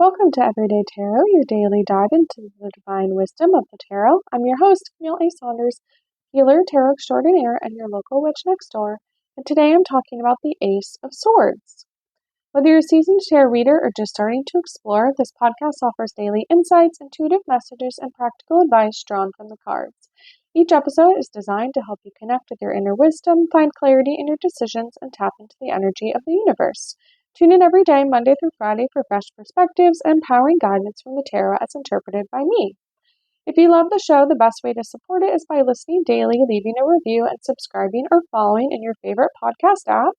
Welcome to Everyday Tarot, your daily dive into the divine wisdom of the tarot. I'm your host, Camille A. Saunders, healer, tarot extraordinaire, and your local witch next door. And today I'm talking about the Ace of Swords. Whether you're a seasoned tarot reader or just starting to explore, this podcast offers daily insights, intuitive messages, and practical advice drawn from the cards. Each episode is designed to help you connect with your inner wisdom, find clarity in your decisions, and tap into the energy of the universe. Tune in every day, Monday through Friday, for fresh perspectives and empowering guidance from the tarot as interpreted by me. If you love the show, the best way to support it is by listening daily, leaving a review, and subscribing or following in your favorite podcast app.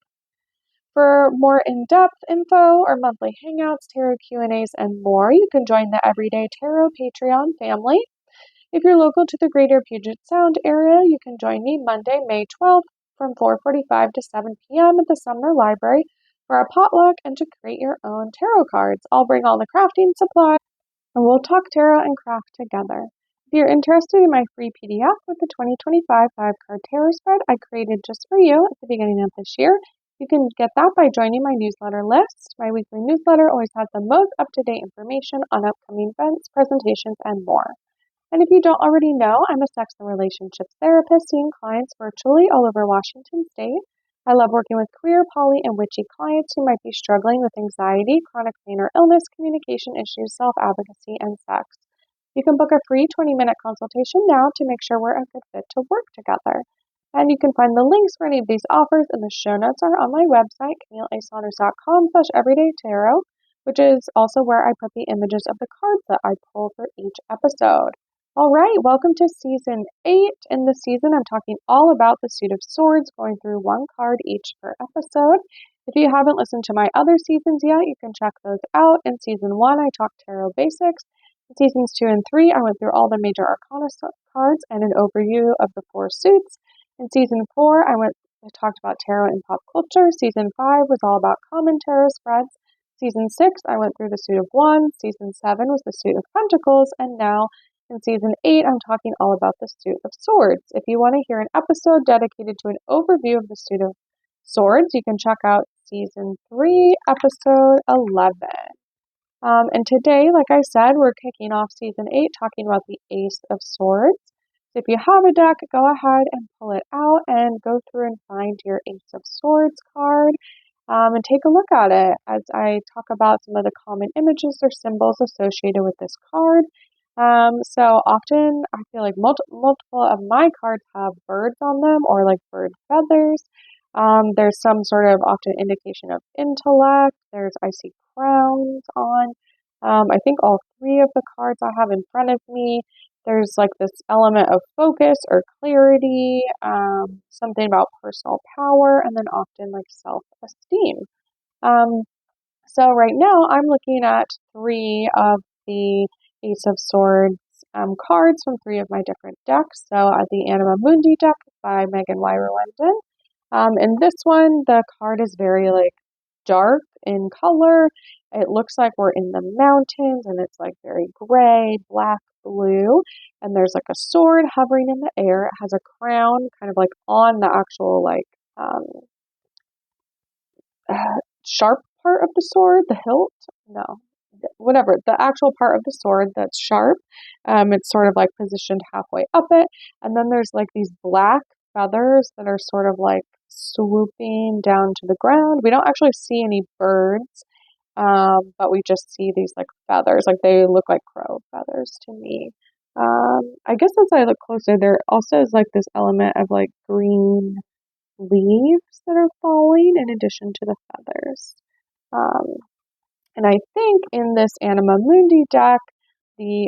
For more in-depth info or monthly hangouts, tarot Q&As, and more, you can join the Everyday Tarot Patreon family. If you're local to the greater Puget Sound area, you can join me Monday, May 12th from 4:45 to 7 p.m. at the Sumner Library for a potluck and to create your own tarot cards. I'll bring all the crafting supplies and we'll talk tarot and craft together. If you're interested in my free PDF with the 2025 5-card tarot spread I created just for you at the beginning of this year, you can get that by joining my newsletter list. My weekly newsletter always has the most up-to-date information on upcoming events, presentations, and more. And if you don't already know, I'm a sex and relationships therapist seeing clients virtually all over Washington State. I love working with queer, poly, and witchy clients who might be struggling with anxiety, chronic pain or illness, communication issues, self-advocacy, and sex. You can book a free 20-minute consultation now to make sure we're a good fit to work together. And you can find the links for any of these offers in the show notes or on my website, CamilleASaunders.com/everydaytarot, which is also where I put the images of the cards that I pull for each episode. All right, welcome to Season 8. In this season, I'm talking all about the Suit of Swords, going through one card each per episode. If you haven't listened to my other seasons yet, you can check those out. In Season 1, I talked tarot basics. In Seasons 2 and 3, I went through all the major arcana cards and an overview of the 4 suits. In Season 4, I talked about tarot and pop culture. Season 5 was all about common tarot spreads. Season 6, I went through the Suit of Wands. Season 7 was the Suit of Pentacles. And now, in Season 8, I'm talking all about the Suit of Swords. If you want to hear an episode dedicated to an overview of the Suit of Swords, you can check out Season 3, Episode 11. And today, like I said, we're kicking off Season 8 talking about the Ace of Swords. So if you have a deck, go ahead and pull it out and go through and find your Ace of Swords card and take a look at it as I talk about some of the common images or symbols associated with this card. So often I feel like multiple of my cards have birds on them or like bird feathers. There's some sort of often indication of intellect. I see crowns on. I think all 3 of the cards I have in front of me. There's like this element of focus or clarity, something about personal power, and then often like self-esteem. So right now I'm looking at 3 of the Ace of Swords cards from 3 of my different decks. So the Anima Mundi deck by Megan Weirer-London. In this one, the card is very like dark in color. It looks like we're in the mountains and it's like very gray, black, blue. And there's like a sword hovering in the air. It has a crown kind of like on the actual like sharp part of the sword, the hilt. No, whatever, the actual part of the sword that's sharp. It's sort of like positioned halfway up it. And then there's like these black feathers that are sort of like swooping down to the ground. We don't actually see any birds, but we just see these like feathers. Like they look like crow feathers to me. I guess as I look closer, there also is like this element of like green leaves that are falling in addition to the feathers. And I think in this Anima Mundi deck,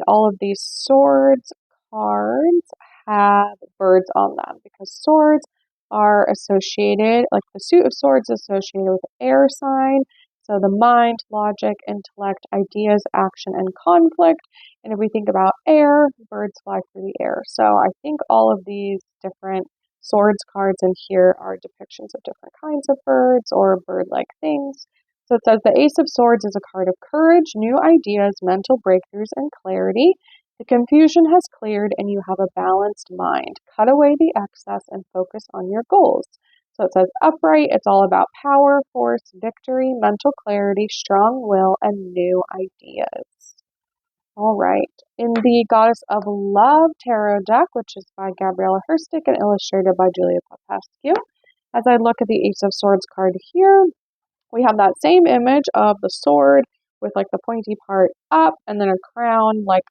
all of these swords cards have birds on them because swords are associated, like the Suit of Swords is associated with the air sign. So the mind, logic, intellect, ideas, action, and conflict. And if we think about air, birds fly through the air. So I think all of these different swords cards in here are depictions of different kinds of birds or bird-like things. So it says the Ace of Swords is a card of courage, new ideas, mental breakthroughs, and clarity. The confusion has cleared and you have a balanced mind. Cut away the excess and focus on your goals. So it says upright, it's all about power, force, victory, mental clarity, strong will, and new ideas. All right. In the Goddess of Love tarot deck, which is by Gabriella Herstick and illustrated by Julia Popescu, as I look at the Ace of Swords card here, we have that same image of the sword with like the pointy part up and then a crown like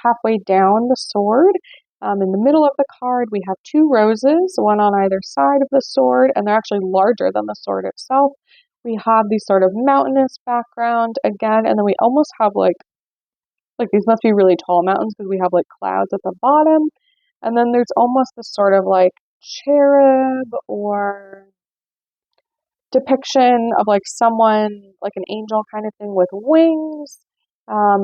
halfway down the sword. In the middle of the card, we have two roses, one on either side of the sword, and they're actually larger than the sword itself. We have these sort of mountainous background again, and then we almost have like these must be really tall mountains because we have like clouds at the bottom. And then there's almost this sort of like cherub or depiction of like someone, like an angel kind of thing with wings.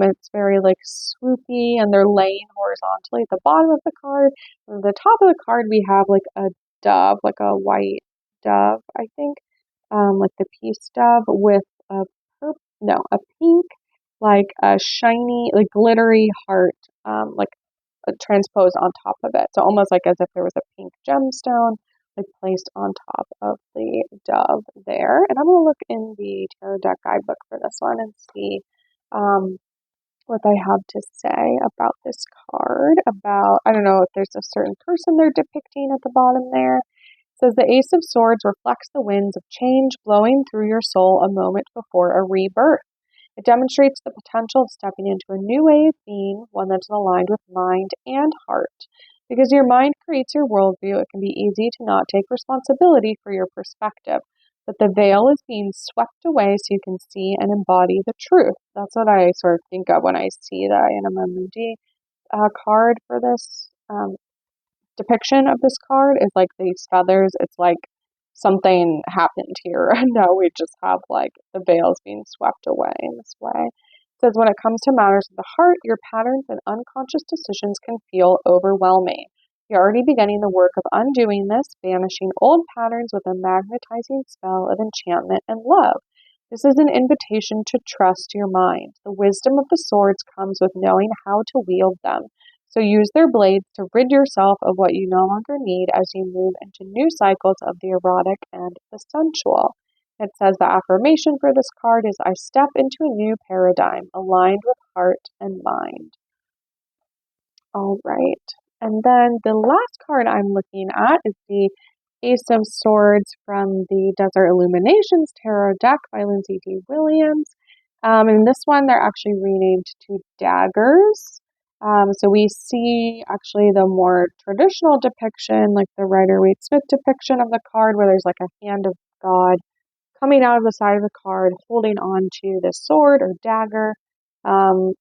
It's very like swoopy and they're laying horizontally at the bottom of the card. And at the top of the card, we have like a dove, like a white dove, I think, like the peace dove with a a pink, like a shiny, like glittery heart, like transposed on top of it. So almost like as if there was a pink gemstone like placed on top of the dove there. And I'm going to look in the tarot deck guidebook for this one and see what they have to say about this card. About, I don't know if there's a certain person they're depicting at the bottom there. It says the Ace of Swords reflects the winds of change blowing through your soul a moment before a rebirth. It demonstrates the potential of stepping into a new way of being, one that's aligned with mind and heart. Because your mind creates your worldview, it can be easy to not take responsibility for your perspective. But the veil is being swept away so you can see and embody the truth. That's what I sort of think of when I see the Anima Mundi card for this depiction of this card. Is like these feathers. It's like something happened here, and now we just have like the veils being swept away in this way. It says, when it comes to matters of the heart, your patterns and unconscious decisions can feel overwhelming. You're already beginning the work of undoing this, banishing old patterns with a magnetizing spell of enchantment and love. This is an invitation to trust your mind. The wisdom of the swords comes with knowing how to wield them. So use their blades to rid yourself of what you no longer need as you move into new cycles of the erotic and the sensual. It says the affirmation for this card is, I step into a new paradigm aligned with heart and mind. All right. And then the last card I'm looking at is the Ace of Swords from the Desert Illuminations Tarot deck by Lindsay D. Williams. And this one, they're actually renamed to daggers. So we see actually the more traditional depiction, like the Rider-Waite-Smith depiction of the card, where there's like a hand of God coming out of the side of the card, holding on to the sword or dagger,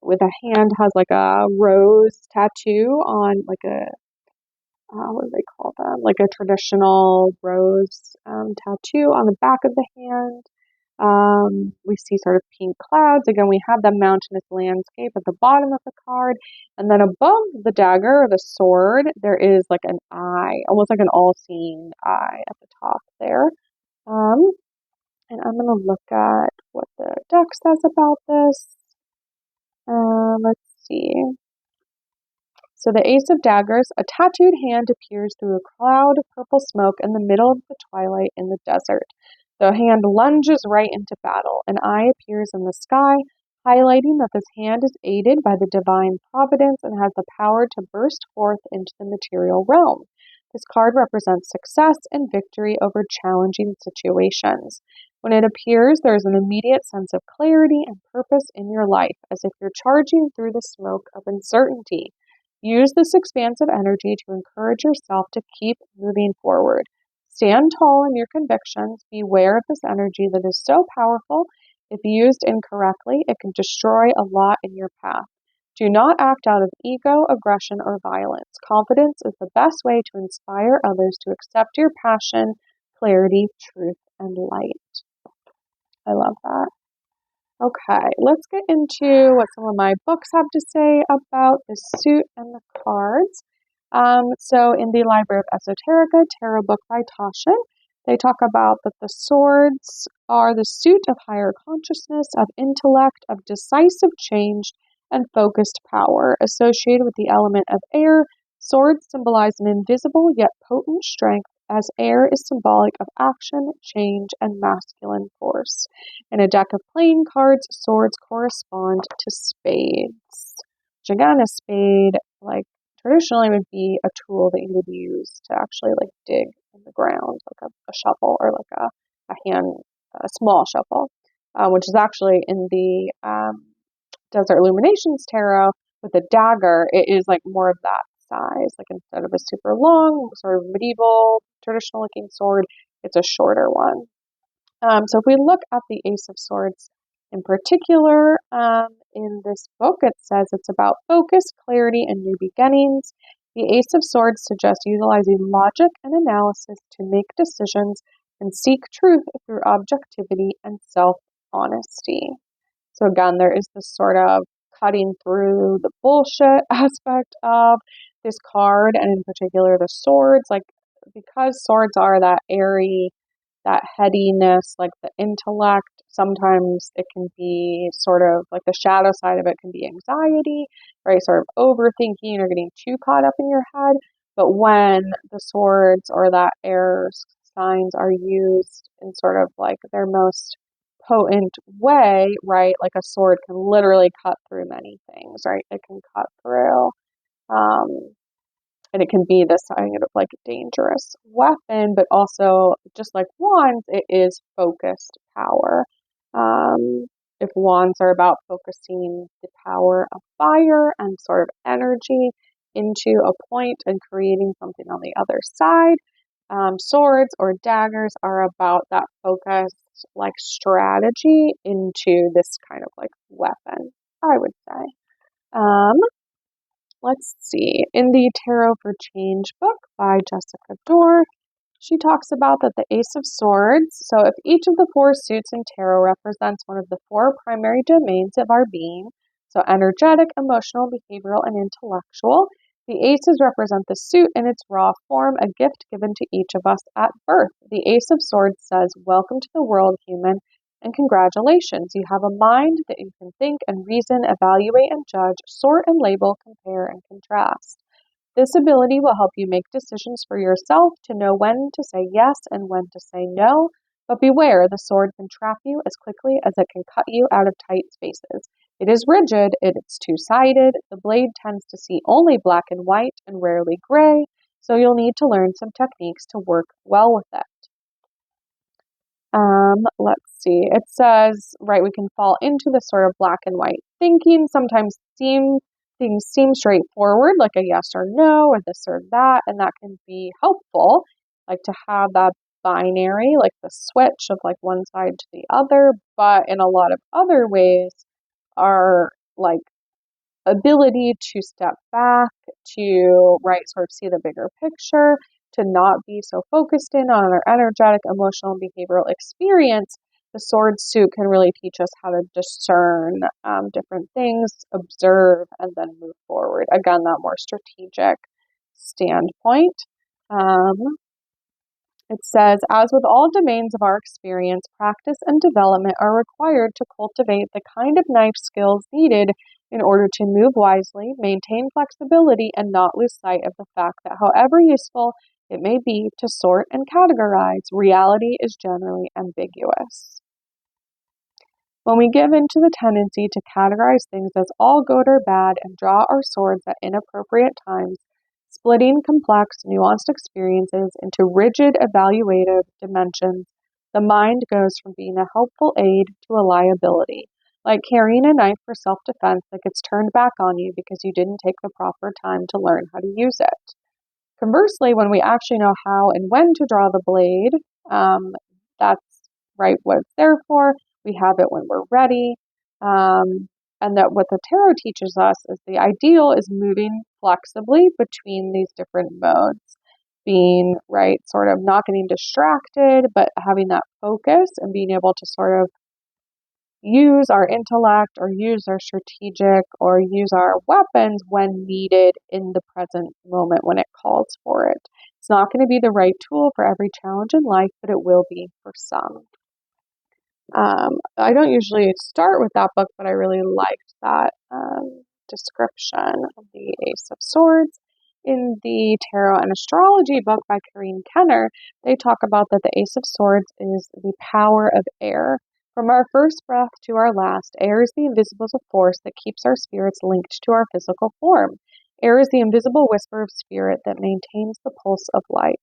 with a hand has like a rose tattoo on like a, what do they call them? Like a traditional rose tattoo on the back of the hand. We see sort of pink clouds. Again, we have the mountainous landscape at the bottom of the card. And then above the dagger or the sword, there is like an eye, almost like an all-seeing eye at the top there. And I'm going to look at what the deck says about this. Let's see. So the Ace of Daggers, a tattooed hand appears through a cloud of purple smoke in the middle of the twilight in the desert. The hand lunges right into battle. An eye appears in the sky, highlighting that this hand is aided by the divine providence and has the power to burst forth into the material realm. This card represents success and victory over challenging situations. When it appears, there is an immediate sense of clarity and purpose in your life, as if you're charging through the smoke of uncertainty. Use this expansive energy to encourage yourself to keep moving forward. Stand tall in your convictions. Beware of this energy that is so powerful. If used incorrectly, it can destroy a lot in your path. Do not act out of ego, aggression, or violence. Confidence is the best way to inspire others to accept your passion, clarity, truth, and light. I love that. Okay, let's get into what some of my books have to say about the suit and the cards. So in the Library of Esoterica Tarot book by Tashin, they talk about that the swords are the suit of higher consciousness, of intellect, of decisive change, and focused power. Associated with the element of air, swords symbolize an invisible yet potent strength, as air is symbolic of action, change, and masculine force. In a deck of playing cards, swords correspond to spades. Which again, a spade, like traditionally would be a tool that you would use to actually like dig in the ground, like a shovel or like a small shovel, which is actually in the Desert Illuminations Tarot with a dagger. It is like more of that size, like instead of a super long, sort of medieval, traditional looking sword, it's a shorter one. So if we look at the Ace of Swords in particular, in this book, it says it's about focus, clarity, and new beginnings. The Ace of Swords suggests utilizing logic and analysis to make decisions and seek truth through objectivity and self-honesty. So again, there is this sort of cutting through the bullshit aspect of this card, and in particular the swords, like because swords are that airy, that headiness, like the intellect, sometimes it can be sort of like the shadow side of it can be anxiety, right? Sort of overthinking or getting too caught up in your head. But when the swords or that air signs are used in sort of like their most potent way, right? Like a sword can literally cut through many things, right? It can cut through, um, and it can be this kind of like dangerous weapon, but also just like wands, it is focused power. If wands are about focusing the power of fire and sort of energy into a point and creating something on the other side, swords or daggers are about that focused like strategy into this kind of like weapon, I would say. Um, let's see. In the Tarot for Change book by Jessica Dorr, she talks about that the Ace of Swords, so if each of the four suits in tarot represents one of the four primary domains of our being, so energetic, emotional, behavioral, and intellectual, the aces represent the suit in its raw form, a gift given to each of us at birth. The Ace of Swords says, "Welcome to the world, human, and congratulations. You have a mind that you can think and reason, evaluate and judge, sort and label, compare and contrast. This ability will help you make decisions for yourself to know when to say yes and when to say no. But beware, the sword can trap you as quickly as it can cut you out of tight spaces. It is rigid, it's two-sided, the blade tends to see only black and white and rarely gray, so you'll need to learn some techniques to work well with it." Let's see. It says, right, we can fall into this sort of black and white thinking. Sometimes things seem straightforward, like a yes or no, or this or that, and that can be helpful, like to have that binary, like the switch of like one side to the other. But in a lot of other ways, our like ability to step back, to right, sort of see the bigger picture, to not be so focused in on our energetic, emotional, and behavioral experience, the sword suit can really teach us how to discern different things, observe, and then move forward. Again, that more strategic standpoint. It says, "As with all domains of our experience, practice and development are required to cultivate the kind of knife skills needed in order to move wisely, maintain flexibility, and not lose sight of the fact that however useful it may be to sort and categorize, reality is generally ambiguous. When we give in to the tendency to categorize things as all good or bad and draw our swords at inappropriate times, splitting complex, nuanced experiences into rigid evaluative dimensions, the mind goes from being a helpful aid to a liability, like carrying a knife for self-defense that gets turned back on you because you didn't take the proper time to learn how to use it. Conversely, when we actually know how and when to draw the blade, that's right what it's there for. We have it when we're ready. And that what the tarot teaches us is the ideal is moving flexibly between these different modes, being right, sort of not getting distracted, but having that focus and being able to sort of use our intellect or use our strategic or use our weapons when needed in the present moment when it calls for it. It's not going to be the right tool for every challenge in life, but it will be for some. I don't usually start with that book, but I really liked that description of the Ace of Swords. In the Tarot and Astrology book by Karine Kenner, they talk about that the Ace of Swords is the power of air. From our first breath to our last, air is the invisible force that keeps our spirits linked to our physical form. Air is the invisible whisper of spirit that maintains the pulse of life.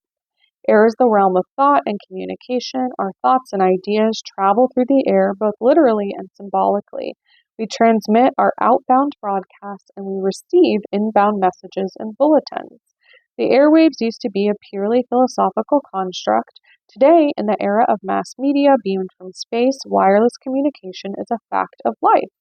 Air is the realm of thought and communication. Our thoughts and ideas travel through the air, both literally and symbolically. We transmit our outbound broadcasts and we receive inbound messages and bulletins. The airwaves used to be a purely philosophical construct. Today, in the era of mass media beamed from space, wireless communication is a fact of life.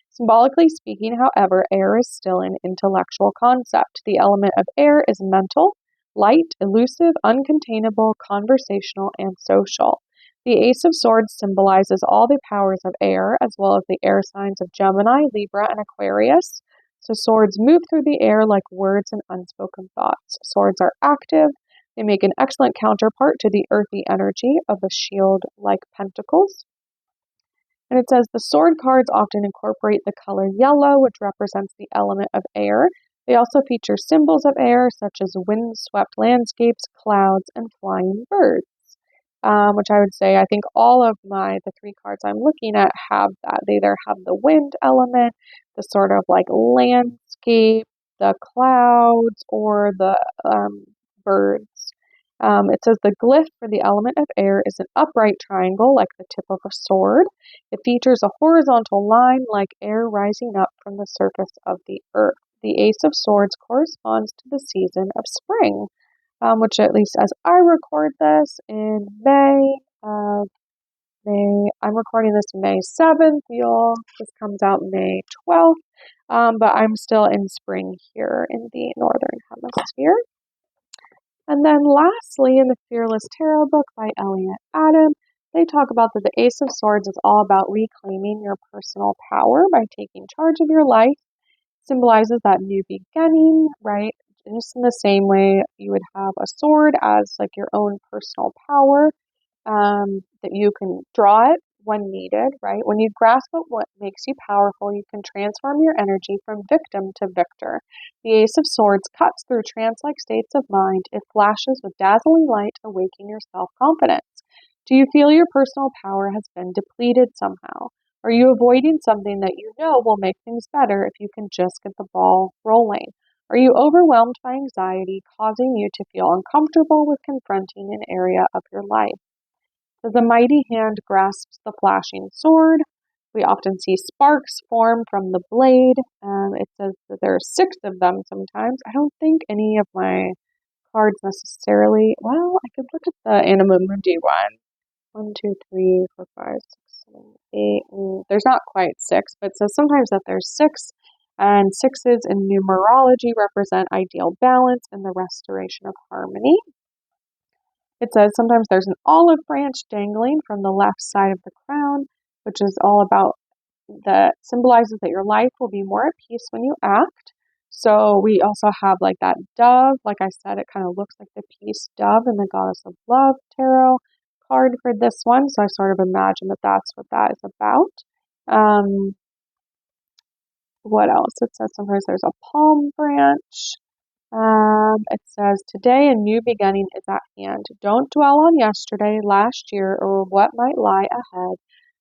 Symbolically speaking, however, air is still an intellectual concept. The element of air is mental, light, elusive, uncontainable, conversational, and social. The Ace of Swords symbolizes all the powers of air, as well as the air signs of Gemini, Libra, and Aquarius. So swords move through the air like words and unspoken thoughts. Swords are active. They make an excellent counterpart to the earthy energy of a shield like pentacles. And it says the sword cards often incorporate the color yellow, which represents the element of air. They also feature symbols of air, such as wind-swept landscapes, clouds, and flying birds. Which I would say, I think all of the three cards I'm looking at have that. They either have the wind element, the sort of like landscape, the clouds, or the birds. It says the glyph for the element of air is an upright triangle like the tip of a sword. It features a horizontal line like air rising up from the surface of the earth. The Ace of Swords corresponds to the season of spring, which at least as I record this in May, I'm recording this May 7th. This comes out May 12th, but I'm still in spring here in the Northern Hemisphere. And then lastly, in the Fearless Tarot book by Elliot Adam, they talk about that the Ace of Swords is all about reclaiming your personal power by taking charge of your life. Symbolizes that new beginning, right? Just in the same way you would have a sword as like your own personal power, that you can draw it when needed, right? When you grasp at what makes you powerful, you can transform your energy from victim to victor. The Ace of Swords cuts through trance-like states of mind. It flashes with dazzling light, awakening your self-confidence. Do you feel your personal power has been depleted somehow? Are you avoiding something that you know will make things better if you can just get the ball rolling? Are you overwhelmed by anxiety, causing you to feel uncomfortable with confronting an area of your life? As the mighty hand grasps the flashing sword, we often see sparks form from the blade. It says that there are 6 of them sometimes. I don't think any of my cards necessarily, well, I could look at the Anima Mundi one. 1, 2, 3, 4, 5, 6, 7, 8. There's not quite 6, but it says sometimes that there's 6. And 6s in numerology represent ideal balance and the restoration of harmony. It says sometimes there's an olive branch dangling from the left side of the crown, which is all about that symbolizes that your life will be more at peace when you act. So we also have like that dove. Like I said, it kind of looks like the peace dove in the Goddess of Love tarot card for this one. So I sort of imagine that that's what that is about. What else? It says sometimes there's a palm branch. It says, today a new beginning is at hand. Don't dwell on yesterday, last year, or what might lie ahead.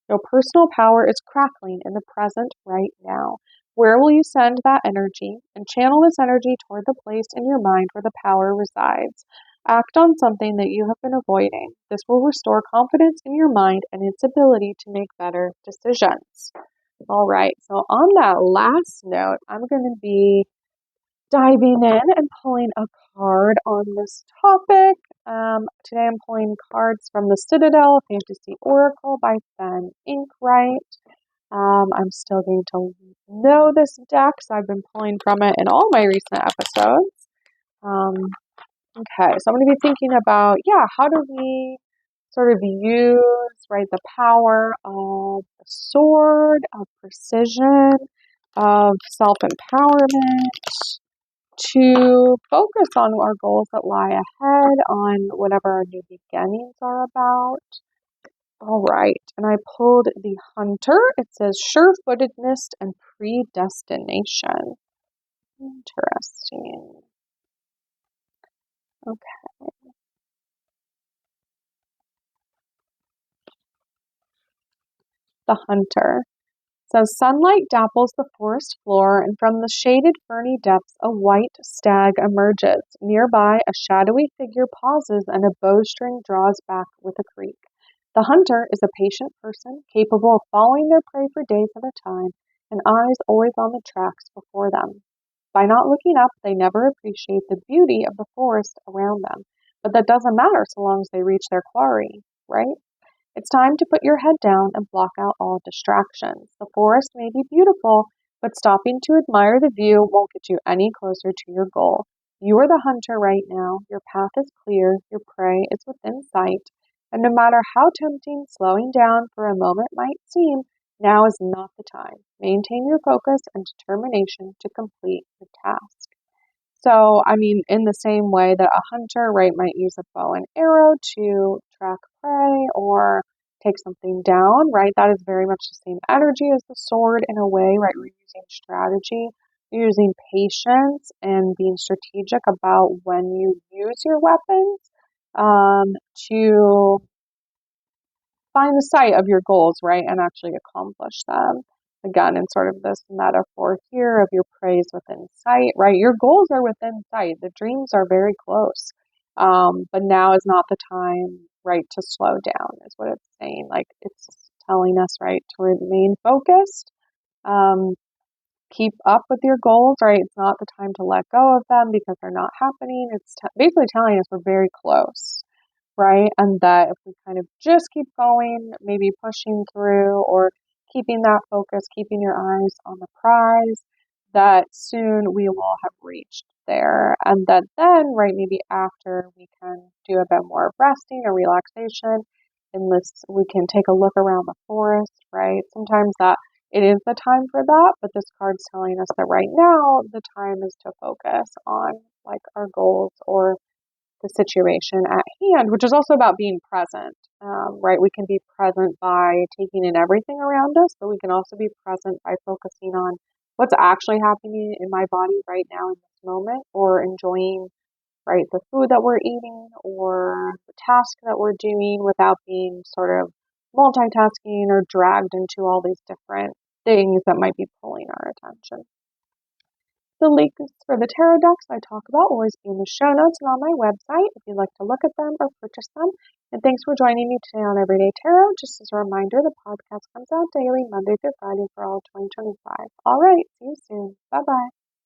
Your personal power is crackling in the present right now. Where will you send that energy? And channel this energy toward the place in your mind where the power resides. Act on something that you have been avoiding. This will restore confidence in your mind and its ability to make better decisions. All right, so on that last note, I'm going to be diving in and pulling a card on this topic. Today I'm pulling cards from the Citadel Fantasy Oracle by Ben Inkwright. I'm still getting to know this deck, so I've been pulling from it in all my recent episodes. Okay, so I'm going to be thinking about, how do we sort of use, right, the power of the sword, of precision, of self-empowerment, to focus on our goals that lie ahead, on whatever our new beginnings are about. All right, and I pulled the Hunter. It says sure-footedness and predestination. Interesting. Okay. The hunter. So sunlight dapples the forest floor, and from the shaded ferny depths a white stag emerges. Nearby, a shadowy figure pauses and a bowstring draws back with a creak. The hunter is a patient person, capable of following their prey for days at a time, and eyes always on the tracks before them. By not looking up, they never appreciate the beauty of the forest around them. But that doesn't matter so long as they reach their quarry, right? It's time to put your head down and block out all distractions. The forest may be beautiful, but stopping to admire the view won't get you any closer to your goal. You are the hunter right now. Your path is clear. Your prey is within sight. And no matter how tempting slowing down for a moment might seem, now is not the time. Maintain your focus and determination to complete the task. So, I mean, in the same way that a hunter, right, might use a bow and arrow to track prey or take something down, right? That is very much the same energy as the sword in a way, right? We're using strategy, you're using patience and being strategic about when you use your weapons to find the sight of your goals, right, and actually accomplish them. Again, in sort of this metaphor here of your praise within sight, right? Your goals are within sight. The dreams are very close. But now is not the time, right, to slow down, is what it's saying. Like it's telling us, right, to remain focused, um, keep up with your goals, right? It's not the time to let go of them because they're not happening. It's basically telling us we're very close, right? And that if we kind of just keep going, maybe pushing through or keeping that focus, keeping your eyes on the prize, that soon we will have reached there. And that then, right, maybe after we can do a bit more of resting or relaxation, and this we can take a look around the forest, right? Sometimes that it is the time for that, but this card's telling us that right now the time is to focus on like our goals or the situation at hand, which is also about being present, right? We can be present by taking in everything around us, but we can also be present by focusing on what's actually happening in my body right now in this moment, or enjoying, right, the food that we're eating or the task that we're doing without being sort of multitasking or dragged into all these different things that might be pulling our attention. The links for the tarot decks I talk about will always be in the show notes and on my website if you'd like to look at them or purchase them. And thanks for joining me today on Everyday Tarot. Just as a reminder, the podcast comes out daily, Monday through Friday for all of 2025. All right, see you soon. Bye bye.